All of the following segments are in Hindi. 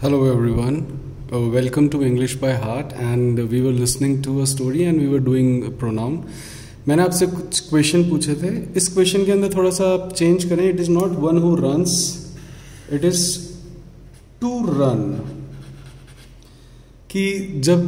Hello everyone. Welcome to English by Heart and we were listening to a story and we were doing pronoun. मैंने आपसे कुछ क्वेश्चन पूछे थे. इस क्वेश्चन के अंदर थोड़ा सा आप चेंज करें. It is not one who runs, it is to run. कि जब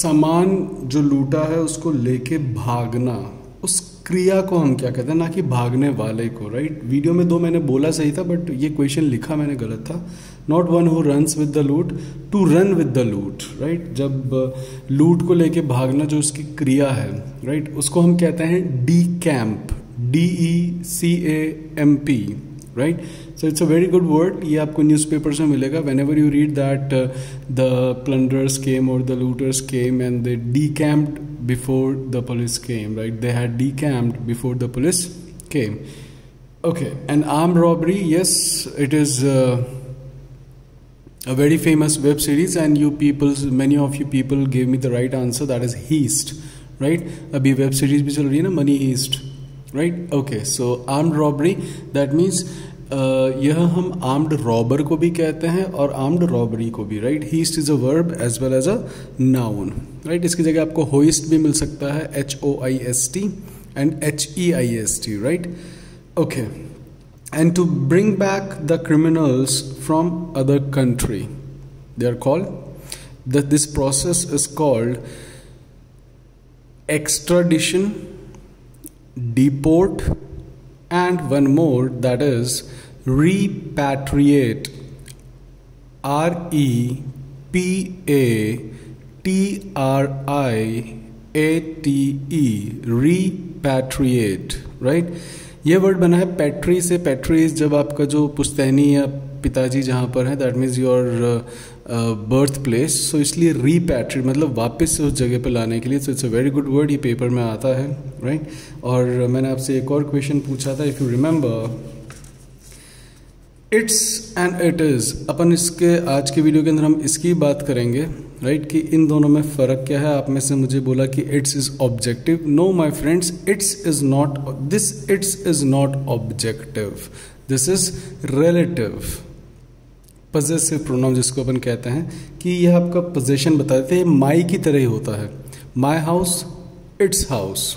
सामान जो लूटा है उसको लेके भागना, उस क्रिया को हम क्या कहते हैं, ना कि भागने वाले को. राइट. वीडियो में 2 मैंने बोला सही था बट ये क्वेश्चन लिखा मैंने गलत था. Not one who runs with the loot, to run with the loot. Right. जब लूट को लेके भागना जो उसकी क्रिया है, राइट, उसको हम कहते हैं decamp. DECAMP. Right. So it's a very good word. ये आपको न्यूज़पेपर्स में मिलेगा. Whenever you read that the plunders came और the looters came and they decamped before the police came, right? They had decamped before the police came. Okay. And armed robbery, yes, it is a very famous web series and many of you people gave me the right answer. That is Heist, right? Abhi web series bhi chal rahi hai na, Money Heist, right? Okay. So armed robbery, that means यह हम आर्म्ड रॉबर को भी कहते हैं और आर्म्ड रॉबरी को भी. Right. Heist is a verb as well as a noun. Right. इसकी जगह आपको होइस्ट भी मिल सकता है, HOIST and HEIST. Right. Okay. And to bring back the criminals from other country, they are called, this process is called extradition, deport, and one more, that is repatriate. REPATRIATE. repatriate. Right. ये वर्ड बना है पैट्री से. पैट्री जब आपका जो पुश्तैनी या पिताजी जहाँ पर है, that means your birth place. So इसलिए रीपैट्री मतलब वापस से उस जगह पे लाने के लिए. सो it's a very good word. ये पेपर में आता है. राइट. और मैंने आपसे एक और क्वेश्चन पूछा था, if you remember, it's and it is. अपन इसके आज के वीडियो के अंदर हम इसकी बात करेंगे. राइट. कि इन दोनों में फ़र्क क्या है. आप में से मुझे बोला कि it's is objective. Know my friends, it's is not this. It's is not objective, this is relative. Possessive pronoun जिसको अपन कहते हैं, कि यह आपका पोजेशन बता देते हैं. माई की तरह ही होता है. My house, it's house.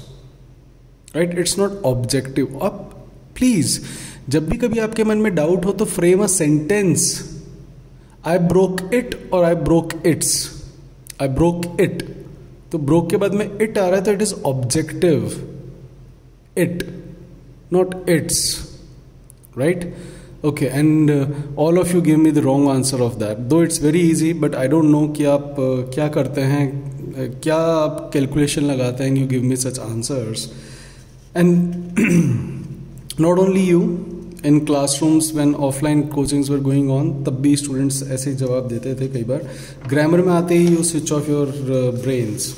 Right. It's not objective. अब प्लीज जब भी कभी आपके मन में डाउट हो तो frame a sentence. I broke it और I broke its. I broke it, तो ब्रोक के बाद में इट आ रहा है तो it is objective. It, not its. Right. Okay, and all of you give me the wrong answer of that. Though it's very easy, but I don't know कि आप क्या करते हैं, क्या आप कैलकुलेशन लगाते हैं. You give me such answers. And not only you, in classrooms when offline coachings were going on, तब भी students ऐसे ही जवाब देते थे कई बार. ग्रामर में आते ही you switch off your brains.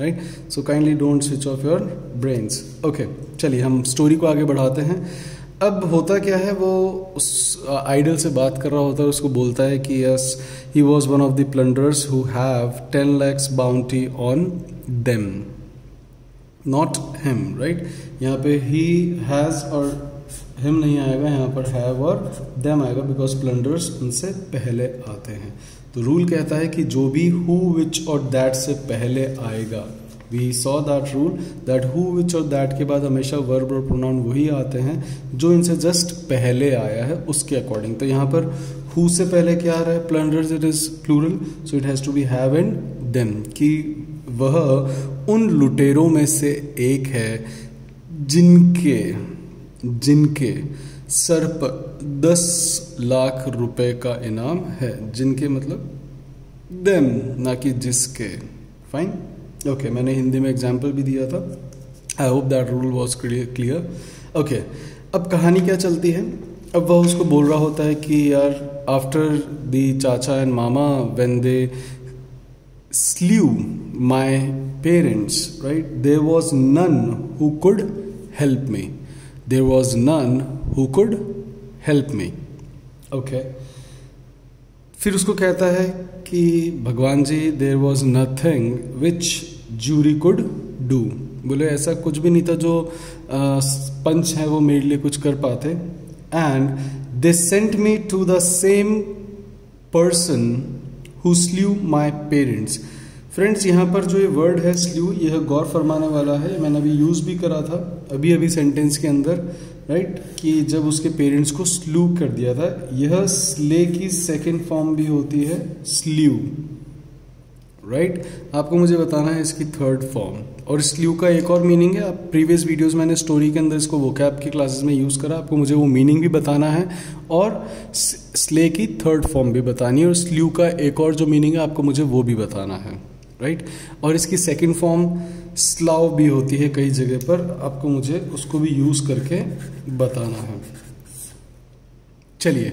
Right? So kindly don't switch off your brains. Okay, चलिए हम स्टोरी को आगे बढ़ाते हैं. अब होता क्या है, वो उस आइडल से बात कर रहा होता है. उसको बोलता है कि yes, he was one of the plunders who have 10 lakhs bounty on them, not him. Right. यहाँ पे ही हैज़ और हिम नहीं आएगा, यहाँ पर हैव और देम आएगा, बिकॉज प्लंडर्स उनसे पहले आते हैं. तो रूल कहता है कि जो भी हु, विच और दैट से पहले आएगा, we saw that rule, that who, which और दैट के बाद हमेशा वर्ब और प्रोनाउन वही आते हैं जो इनसे जस्ट पहले आया है उसके अकॉर्डिंग. तो यहाँ पर हु से पहले क्या आ रहा है, plunders, it is plural, so it has to be have and them. कि वह उन लुटेरों में से एक है जिनके सर पर 10 लाख रुपए का इनाम है. जिनके मतलब देम, ना कि जिसके. फाइन. ओके. मैंने हिंदी में एग्जाम्पल भी दिया था. I hope that rule was clear. Okay. अब कहानी क्या चलती है. अब वह उसको बोल रहा होता है कि यार, after the chacha and mama when they slew my parents, right, there was none who could help me. There was none who could help me. Okay. फिर उसको कहता है कि भगवान जी, there was nothing which jury could do. बोले ऐसा कुछ भी नहीं था जो पंच है वो मेरे लिए कुछ कर पाते. And they sent me to the same person who slew my parents. Friends यहाँ पर जो ये वर्ड है स्ल्यू, यह गौर फरमाने वाला है, मैंने अभी यूज भी करा था अभी अभी सेंटेंस के अंदर, राइट, कि जब उसके पेरेंट्स को स्ल्यू कर दिया था। यह स्ले की सेकेंड फॉर्म भी होती है स्ल्यू, राइट। आपको मुझे बताना है इसकी थर्ड फॉर्म। और स्ल्यू का एक और मीनिंग है, आप प्रीवियस वीडियोस मैंने स्टोरी के अंदर इसको वोकैब की क्लासेस में यूज करा, आपको मुझे वो मीनिंग भी बताना है और स्ले की थर्ड फॉर्म भी बतानी है, और स्ल्यू का एक और जो मीनिंग है आपको मुझे वो भी बताना है, राइट। और इसकी सेकेंड फॉर्म स्लाव भी होती है कई जगह पर, आपको मुझे उसको भी यूज करके बताना है। चलिए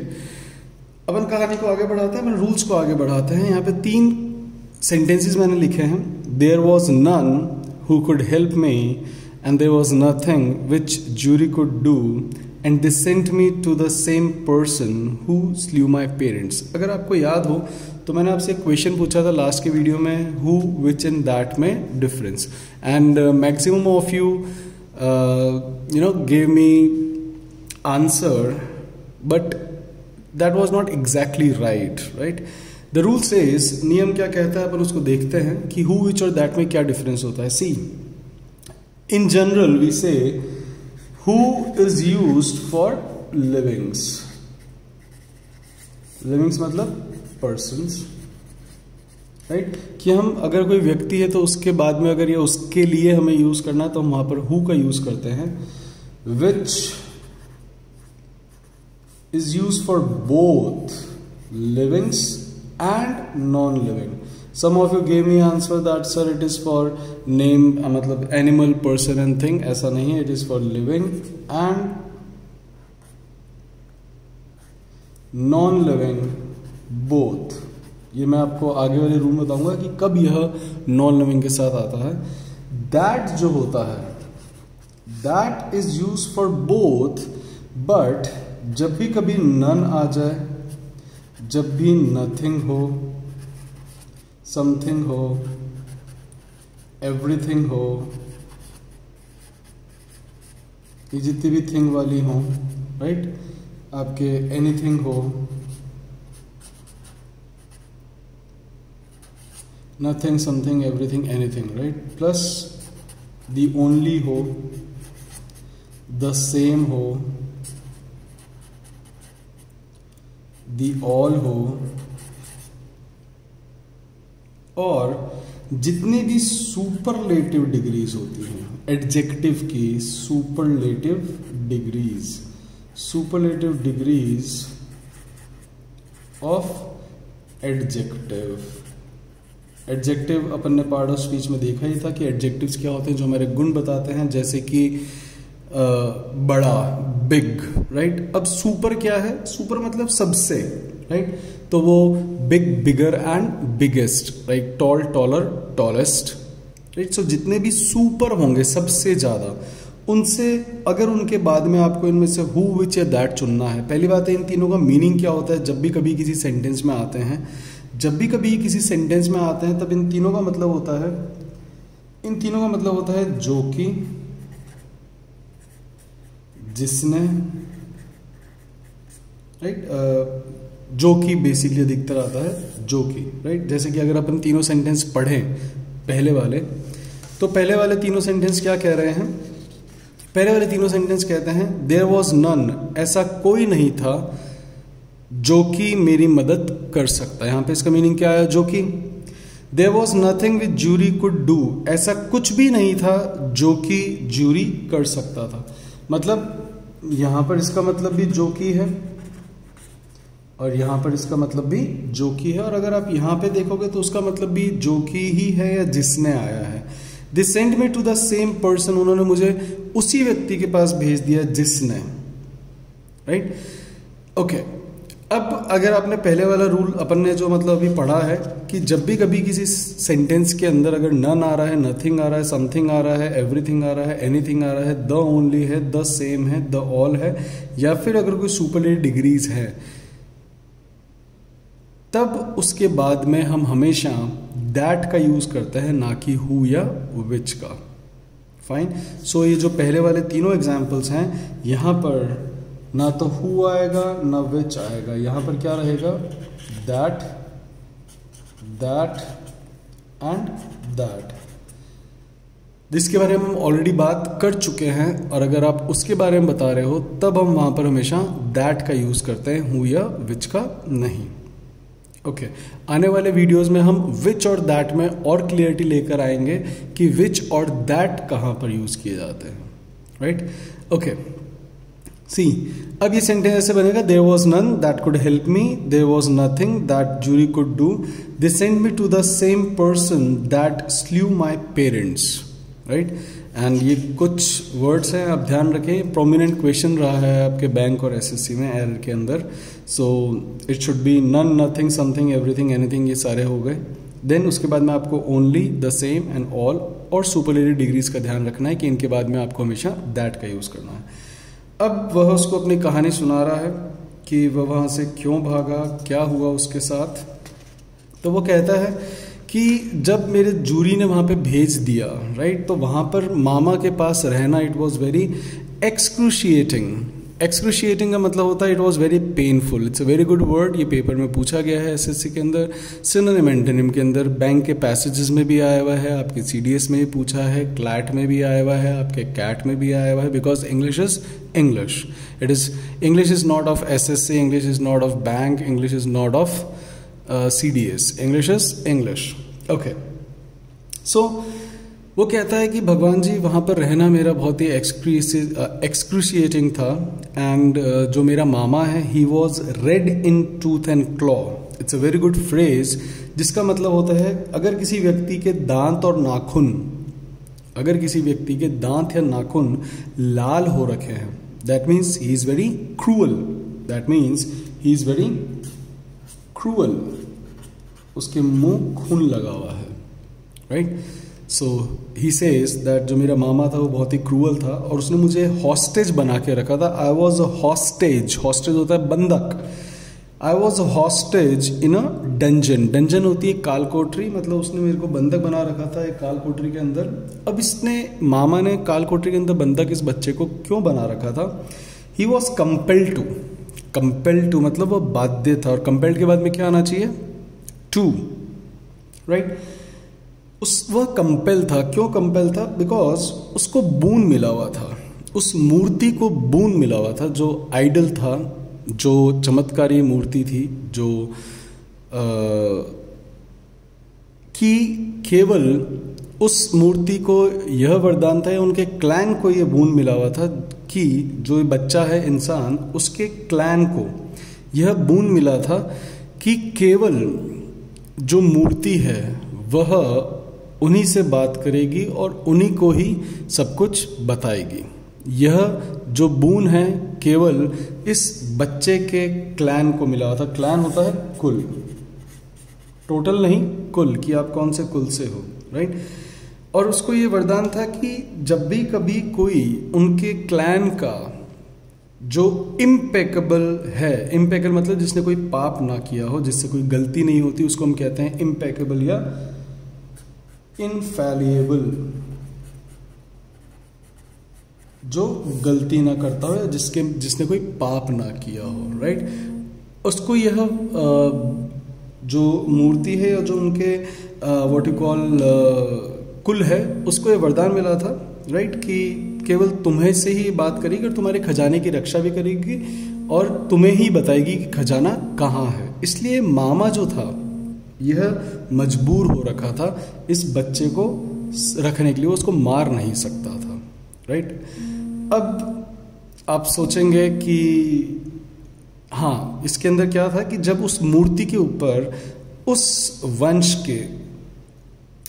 अपन कहानी को आगे बढ़ाते हैं, अपन रूल्स को आगे बढ़ाते हैं। यहाँ पे 3 सेंटेंसेस मैंने लिखे हैं। There was none who could help me and there was nothing which jury could do and they sent me to the same person who slew my parents. अगर आपको याद हो तो मैंने आपसे एक क्वेश्चन पूछा था लास्ट के वीडियो में, हु, विच एंड दैट में difference, and maximum of you gave me answer, but that was not exactly right. The rule says, नियम क्या कहता है अपन उसको देखते हैं कि हु, विच और दैट में क्या डिफरेंस होता है। सी, इन जनरल वी से who is used for livings. Livings मतलब पर्सन्स, राइट, कि हम अगर कोई व्यक्ति है तो उसके बाद में अगर ये उसके लिए हमें यूज करना है तो हम वहां पर हु का यूज करते हैं। Which is use for both livings and non living. Some of you gave me answer that sir it is for name, मतलब एनिमल, पर्सन एंड थिंग। ऐसा नहीं है, it is for living and non living both. ये मैं आपको आगे वाले रूल में बताऊंगा कि कब यह नॉन लिविंग के साथ आता है। दैट जो होता है, that is use for both, but जब भी कभी नन आ जाए, जब भी नथिंग हो, समथिंग हो, एवरीथिंग हो, ये जितनी भी थिंग वाली हो, राइट, आपके एनीथिंग हो, nothing, something, everything, anything, right, plus the only हो, द सेम हो, द ऑल हो, और जितनी भी सुपरलेटिव डिग्रीज होती हैं एडजेक्टिव की, superlative degrees of adjective. Adjective अपन ने पार्ट ऑफ स्पीच में देखा ही था कि एडजेक्टिव्स क्या होते हैं, जो हमारे गुण बताते हैं, जैसे कि बड़ा, बिग, राइट। अब सुपर क्या है? सुपर मतलब सबसे, राइट, तो वो big, bigger and biggest, right, tall, taller, tallest, right. So जितने भी सुपर होंगे, सबसे ज्यादा, उनसे अगर उनके बाद में आपको इनमें से हु, विच या दैट चुनना है, पहली बात है इन तीनों का मीनिंग क्या होता है। जब भी कभी किसी सेंटेंस में आते हैं, तब इन तीनों का मतलब होता है जो कि, जिसने, राइट, जो कि बेसिकली अधिकतर आता है जो कि, राइट। जैसे कि अगर अपन तीनों सेंटेंस पढ़ें पहले वाले, तो पहले वाले तीनों सेंटेंस क्या कह रहे हैं? पहले वाले तीनों सेंटेंस कहते हैं देयर वॉज नन, ऐसा कोई नहीं था जो कि मेरी मदद कर सकता है। यहां पे इसका मीनिंग क्या है? जो कि there was nothing which jury could do, ऐसा कुछ भी नहीं था जो कि जूरी कर सकता था। मतलब यहां पर इसका मतलब भी जो कि है और यहां पर इसका मतलब भी जो कि है, और अगर आप यहां पे देखोगे तो उसका मतलब भी जो कि ही है या जिसने आया है। They sent me to the same person, उन्होंने मुझे उसी व्यक्ति के पास भेज दिया जिसने, राइट, ओके। अब अगर आपने पहले वाला रूल अपन ने जो मतलब अभी पढ़ा है कि जब भी कभी किसी सेंटेंस के अंदर अगर नन आ रहा है, नथिंग आ रहा है, समथिंग आ रहा है, एवरीथिंग आ रहा है, एनीथिंग आ रहा है, द ओनली है, द सेम है, द ऑल है, या फिर अगर कोई सुपरलेटिव डिग्रीज है, तब उसके बाद में हम हमेशा दैट का यूज करते हैं, ना कि हु या विच का। फाइन। सो ये जो पहले वाले तीनों एग्जाम्पल्स हैं, यहां पर ना तो हु आएगा ना विच आएगा, यहां पर क्या रहेगा? That, that and that. जिसके बारे में हम ऑलरेडी बात कर चुके हैं, और अगर आप उसके बारे में बता रहे हो तब हम वहां पर हमेशा दैट का यूज करते हैं, हु या विच का नहीं। ओके, आने वाले वीडियोस में हम विच और दैट में और क्लियरिटी लेकर आएंगे कि विच और दैट कहां पर यूज किए जाते हैं, राइट। ओके, सी, अब ये सेंटेंस ऐसे बनेगा, there was none that could help me, there was nothing that jury could do, they send me to the same person that slew my parents, right. And ये कुछ वर्ड्स हैं, आप ध्यान रखें, प्रोमिनेंट क्वेश्चन रहा है आपके बैंक और एसएससी में एरर के अंदर। So it should be none, nothing, something, everything, anything, ये सारे हो गए। देन उसके बाद में आपको only, the same and all और सुपरलेटिव डिग्रीज का ध्यान रखना है कि इनके बाद में आपको हमेशा दैट का यूज करना है। अब वह उसको अपनी कहानी सुना रहा है कि वह वहां से क्यों भागा, क्या हुआ उसके साथ। तो वो कहता है कि जब मेरे जूरी ने वहां पे भेज दिया, राइट, तो वहां पर मामा के पास रहना, it was very excruciating. Excruciating का मतलब होता है it was very painful. It's a very good word, ये पेपर में पूछा गया है एसएससी के अंदर, सिनोनिम एंटोनिम के अंदर, बैंक के पैसेजेस में भी आया हुआ है, आपके सीडीएस में भी पूछा है, क्लैट में भी आया हुआ है, आपके कैट में भी आया हुआ है, because English is English. It is, English is not of SSC, English is not of bank, English is not of CDS, English is English. Okay. So वो कहता है कि भगवान जी वहाँ पर रहना मेरा बहुत ही एक्सक्रूशिएटिंग था, एंड जो मेरा मामा है, he was red in tooth and claw. It's a very good phrase, जिसका मतलब होता है अगर किसी व्यक्ति के दांत और नाखून, अगर किसी व्यक्ति के दांत या नाखून लाल हो रखे हैं, that means he is very cruel, that means he is very cruel, उसके मुंह खून लगा हुआ है, right. So he says that जो मेरा मामा था वो बहुत ही क्रूअल था और उसने मुझे हॉस्टेज बना के रखा था। I was a hostage, hostage होता है बंधक। I was a hostage in a dungeon, dungeon होती है काल कोठरी, मतलब उसने मेरे को बंधक बना रखा था एक काल कोठरी के अंदर। अब इसने, मामा ने काल कोठरी के अंदर बंधक इस बच्चे को क्यों बना रखा था? He was compelled to, compelled to मतलब वो बाध्य था, और कंपेल्ड के बाद में क्या आना चाहिए? To, right. वह कंपेल था। क्यों कंपेल था? बिकॉज उसको बून मिला हुआ था, उस मूर्ति को बून मिला हुआ था, जो आइडल था, जो चमत्कारी मूर्ति थी, जो कि केवल उस मूर्ति को यह वरदान था, या उनके क्लैन को यह बून मिला हुआ था कि जो बच्चा है इंसान, उसके क्लैन को यह बून मिला था कि केवल जो मूर्ति है वह उन्हीं से बात करेगी और उन्हीं को ही सब कुछ बताएगी। यह जो बून है केवल इस बच्चे के क्लैन को मिला हुआ था। क्लैन होता है कुल, टोटल नहीं, कुल, कि आप कौन से कुल से हो, राइट। और उसको ये वरदान था कि जब भी कभी कोई उनके क्लैन का जो इम्पेकेबल है, इम्पेकेबल मतलब जिसने कोई पाप ना किया हो, जिससे कोई गलती नहीं होती, उसको हम कहते हैं इम्पेकेबल या इनफैलिएबल, जो गलती ना करता हो या जिसने कोई पाप ना किया हो, राइट। उसको यह जो मूर्ति है, या जो उनके व्हाट यू कॉल कुल है, उसको यह वरदान मिला था, राइट, कि केवल तुम्हें से ही बात करेगी और तुम्हारे खजाने की रक्षा भी करेगी और तुम्हें ही बताएगी कि खजाना कहाँ है। इसलिए मामा जो था यह मजबूर हो रखा था इस बच्चे को रखने के लिए, उसको मार नहीं सकता था, राइट। अब आप सोचेंगे कि हाँ, इसके अंदर क्या था कि जब उस मूर्ति के ऊपर उस वंश के,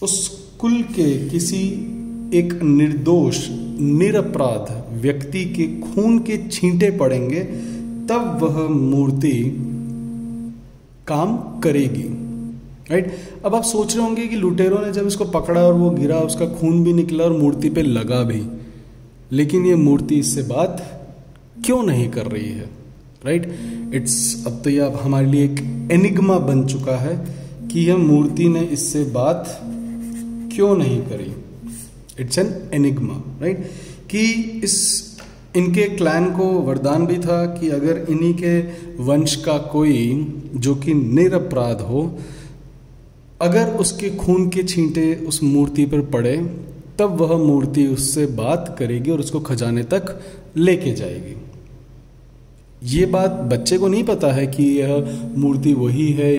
उस कुल के किसी एक निर्दोष निरपराध व्यक्ति के खून के छींटे पड़ेंगे, तब वह मूर्ति काम करेगी, राइट। अब आप सोच रहे होंगे कि लुटेरों ने जब इसको पकड़ा और वो गिरा, उसका खून भी निकला और मूर्ति पे लगा भी, लेकिन ये मूर्ति इससे बात क्यों नहीं कर रही है, राइट। इट्स, अब तो ये अब हमारे लिए एक एनिग्मा बन चुका है कि यह मूर्ति ने इससे बात क्यों नहीं करी। इट्स एन एनिग्मा, राइट, कि इस इनके क्लैन को वरदान भी था कि अगर इन्हीं के वंश का कोई जो कि निरपराध हो, अगर उसके खून के छींटे उस मूर्ति पर पड़े तब वह मूर्ति उससे बात करेगी और उसको खजाने तक लेके जाएगी। ये बात बच्चे को नहीं पता है कि यह मूर्ति वही है